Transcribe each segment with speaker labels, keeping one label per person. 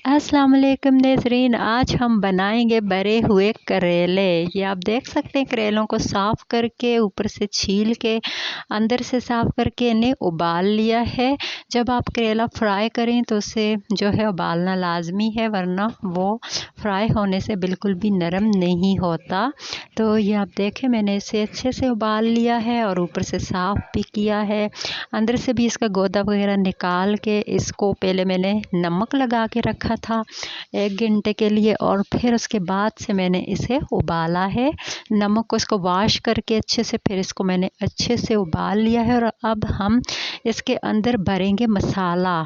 Speaker 1: अस्सलाम वालेकुम नाज़रीन, आज हम बनाएंगे भरे हुए करेले। ये आप देख सकते हैं, करेलों को साफ़ करके ऊपर से छील के अंदर से साफ़ करके इन्हें उबाल लिया है। जब आप करेला फ्राई करें तो उसे जो है उबालना लाजमी है, वरना वो फ्राई होने से बिल्कुल भी नरम नहीं होता। तो ये आप देखें, मैंने इसे अच्छे से उबाल लिया है और ऊपर से साफ़ भी किया है। अंदर से भी इसका गोदा वगैरह निकाल के इसको पहले मैंने नमक लगा के रखा था 1 घंटे के लिए, और फिर उसके बाद से मैंने इसे उबाला है। नमक को इसको वॉश करके अच्छे से फिर इसको मैंने अच्छे से उबाल लिया है। और अब हम इसके अंदर भरेंगे मसाला।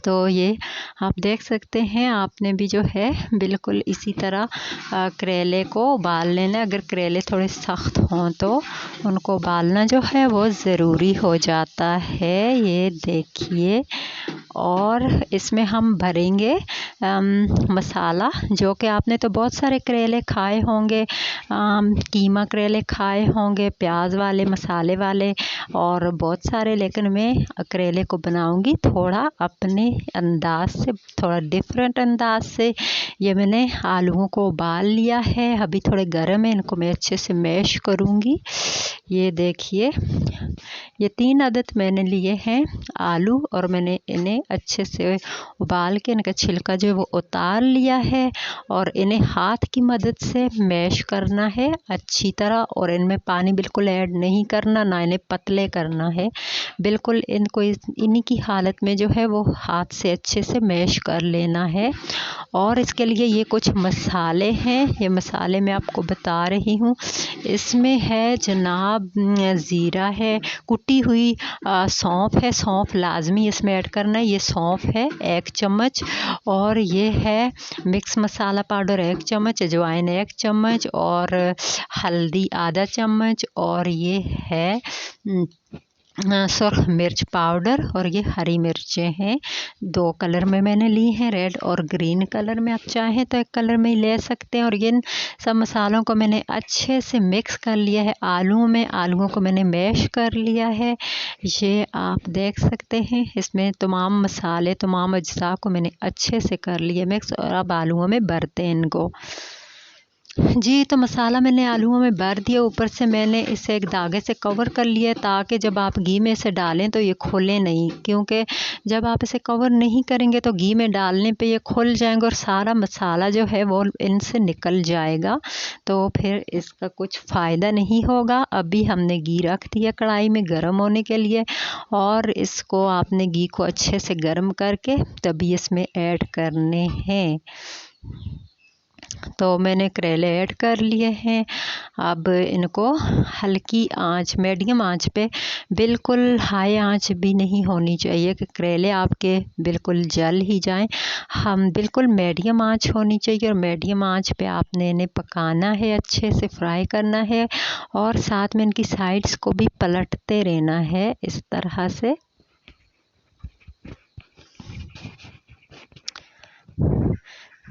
Speaker 1: तो ये आप देख सकते हैं, आपने भी जो है बिल्कुल इसी तरह करेले को उबाल लेना। अगर करेले थोड़े सख्त हों तो उनको उबालना जो है वो ज़रूरी हो जाता है। ये देखिए, और इसमें हम भरेंगे मसाला, जो कि आपने तो बहुत सारे करेले खाए होंगे, कीमा करेले खाए होंगे, प्याज वाले, मसाले वाले और बहुत सारे, लेकिन मैं करेले को बनाऊंगी थोड़ा अपने अंदाज से, थोड़ा डिफरेंट अंदाज से। ये मैंने आलूओं को उबाल लिया है, अभी थोड़े गर्म है, इनको मैं अच्छे से मैश करूंगी। ये देखिए, ये 3 अदद मैंने लिए हैं आलू, और मैंने इन्हें अच्छे से उबाल के इनका छिलका जो है वो उतार लिया है, और इन्हें हाथ की मदद से मैश करना है अच्छी तरह। और इनमें पानी बिल्कुल ऐड नहीं करना, ना इन्हें पतले करना है, बिल्कुल इनको इन्हीं की हालत में जो है वो हाथ से अच्छे से मैश कर लेना है। और इसके लिए ये कुछ मसाले हैं, ये मसाले मैं आपको बता रही हूँ। इसमें है जनाब ज़ीरा है, कुटी हुई सौंफ है, सौंफ लाजमी इसमें ऐड करना है, ये सौंफ है 1 चम्मच, और ये है मिक्स मसाला पाउडर 1 चम्मच, अजवाइन 1 चम्मच, और हल्दी आधा चम्मच, और ये है सुरख मिर्च पाउडर, और ये हरी मिर्चें हैं। 2 कलर में मैंने ली हैं, रेड और ग्रीन कलर में। आप चाहें तो 1 कलर में ही ले सकते हैं। और ये सब मसालों को मैंने अच्छे से मिक्स कर लिया है आलूओं में, आलूओं को मैंने मैश कर लिया है। ये आप देख सकते हैं, इसमें तमाम मसाले, तमाम अज्जा को मैंने अच्छे से कर लिया मिक्स, और अब आलूओं में भरते हैं इनको। जी, तो मसाला मैंने आलूओं में भर दिया, ऊपर से मैंने इसे एक धागे से कवर कर लिया, ताकि जब आप घी में इसे डालें तो ये खुले नहीं, क्योंकि जब आप इसे कवर नहीं करेंगे तो घी में डालने पे ये खुल जाएंगे और सारा मसाला जो है वो इनसे निकल जाएगा, तो फिर इसका कुछ फ़ायदा नहीं होगा। अभी हमने घी रख दिया कढ़ाई में गर्म होने के लिए, और इसको आपने घी को अच्छे से गर्म करके तभी इसमें ऐड करने हैं। तो मैंने करेले ऐड कर लिए हैं। अब इनको हल्की आंच, मीडियम आंच पे, बिल्कुल हाई आंच भी नहीं होनी चाहिए कि करेले आपके बिल्कुल जल ही जाएं। हम बिल्कुल मीडियम आंच होनी चाहिए, और मीडियम आंच पे आपने इन्हें पकाना है, अच्छे से फ्राई करना है, और साथ में इनकी साइड्स को भी पलटते रहना है इस तरह से।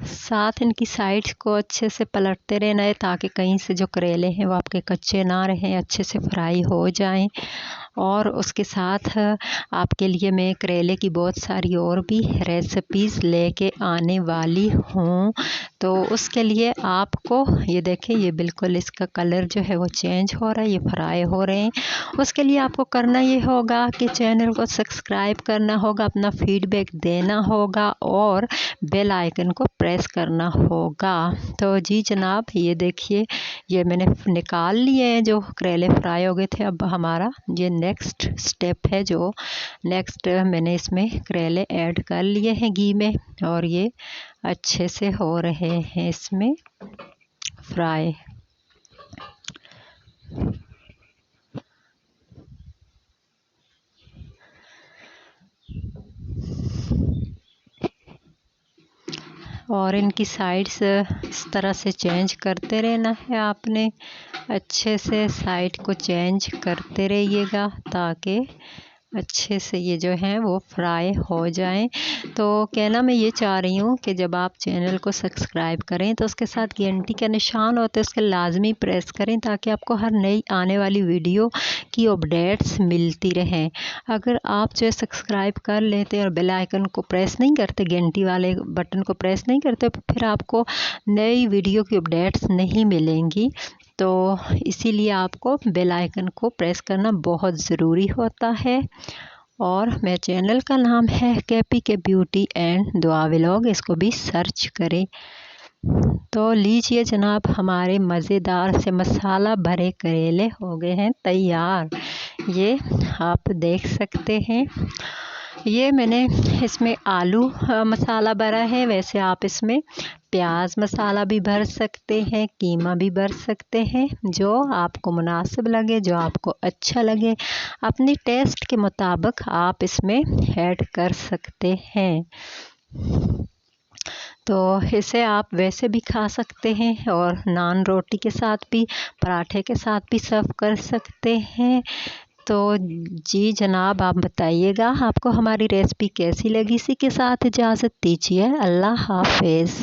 Speaker 1: साथ इनकी साइड्स को अच्छे से पलटते रहना है, ताकि कहीं से जो करेले हैं वो आपके कच्चे ना रहें, अच्छे से फ्राई हो जाएं। और उसके साथ आपके लिए मैं करेले की बहुत सारी और भी रेसिपीज़ लेके आने वाली हूँ। तो उसके लिए आपको ये देखें, ये बिल्कुल इसका कलर जो है वो चेंज हो रहा है, ये फ्राई हो रहे हैं। उसके लिए आपको करना ये होगा कि चैनल को सब्सक्राइब करना होगा, अपना फीडबैक देना होगा, और बेल आइकन को प्रेस करना होगा। तो जी जनाब, ये देखिए, ये मैंने निकाल लिए हैं जो करेले फ्राई हो गए थे। अब हमारा ये नेक्स्ट स्टेप है, जो नेक्स्ट मैंने इसमें करेले ऐड कर लिए हैं घी में, और ये अच्छे से हो रहे हैं इसमें फ्राई। और इनकी साइड्स इस तरह से चेंज करते रहना है आपने, अच्छे से साइड को चेंज करते रहिएगा, ताकि अच्छे से ये जो है वो फ्राई हो जाएं। तो कहना मैं ये चाह रही हूँ कि जब आप चैनल को सब्सक्राइब करें तो उसके साथ घंटी का निशान होता है, उसके लाजमी प्रेस करें ताकि आपको हर नई आने वाली वीडियो की अपडेट्स मिलती रहें। अगर आप जो है सब्सक्राइब कर लेते हैं और बेल आइकन को प्रेस नहीं करते, घंटी वाले बटन को प्रेस नहीं करते, फिर आपको नई वीडियो की अपडेट्स नहीं मिलेंगी। तो इसीलिए आपको बेल आइकन को प्रेस करना बहुत ज़रूरी होता है। और मेरे चैनल का नाम है कैपी के ब्यूटी एंड दुआ व्लॉग, इसको भी सर्च करें। तो लीजिए जनाब, हमारे मज़ेदार से मसाला भरे करेले हो गए हैं तैयार। ये आप देख सकते हैं। ये मैंने इसमें आलू मसाला भरा है। वैसे आप इसमें प्याज मसाला भी भर सकते हैं, कीमा भी भर सकते हैं, जो आपको मुनासिब लगे, जो आपको अच्छा लगे। अपनी टेस्ट के मुताबिक आप इसमें ऐड कर सकते हैं। तो इसे आप वैसे भी खा सकते हैं और नान रोटी के साथ भी, पराठे के साथ भी सर्व कर सकते हैं। तो जी जनाब, आप बताइएगा आपको हमारी रेसिपी कैसी लगी। इसी के साथ इजाज़त दीजिए। अल्लाह हाफ़िज़।